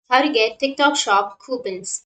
How to get TikTok Shop coupons.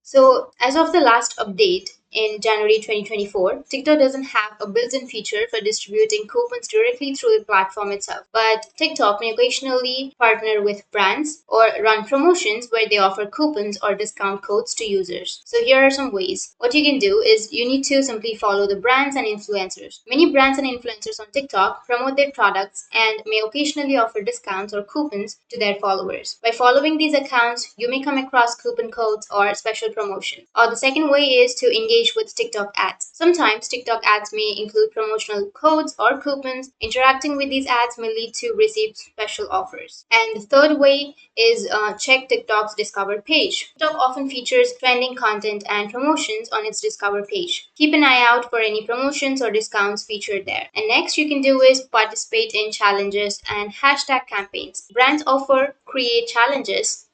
So, as of the last update in January 2024, TikTok doesn't have a built in feature for distributing coupons directly through the platform itself. But TikTok may occasionally partner with brands or run promotions where they offer coupons or discount codes to users. So, here are some ways. What you can do is you need to simply follow the brands and influencers. Many brands and influencers on TikTok promote their products and may occasionally offer discounts or coupons to their followers. By following these accounts, you may come across coupon codes or special promotions. Or the second way is to engage with TikTok ads. Sometimes TikTok ads may include promotional codes or coupons. Interacting with these ads may lead to receive special offers. And the third way is check TikTok's Discover page. TikTok often features trending content and promotions on its Discover page. Keep an eye out for any promotions or discounts featured there. And next you can do is participate in challenges and hashtag campaigns. Brands often create challenges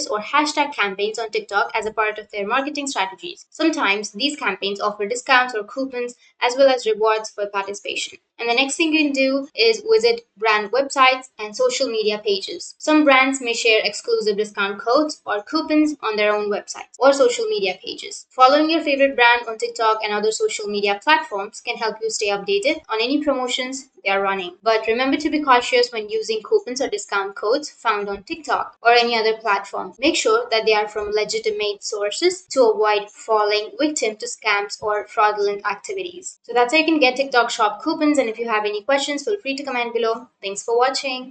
or hashtag campaigns on TikTok as a part of their marketing strategies. Sometimes these campaigns offer discounts or coupons as well as rewards for participation. And the next thing you can do is visit brand websites and social media pages. Some brands may share exclusive discount codes or coupons on their own websites or social media pages. Following your favorite brand on TikTok and other social media platforms can help you stay updated on any promotions they are running. But remember to be cautious when using coupons or discount codes found on TikTok or any other platform. Make sure that they are from legitimate sources to avoid falling victim to scams or fraudulent activities. So that's how you can get TikTok Shop coupons. And if you have any questions, feel free to comment below. Thanks for watching.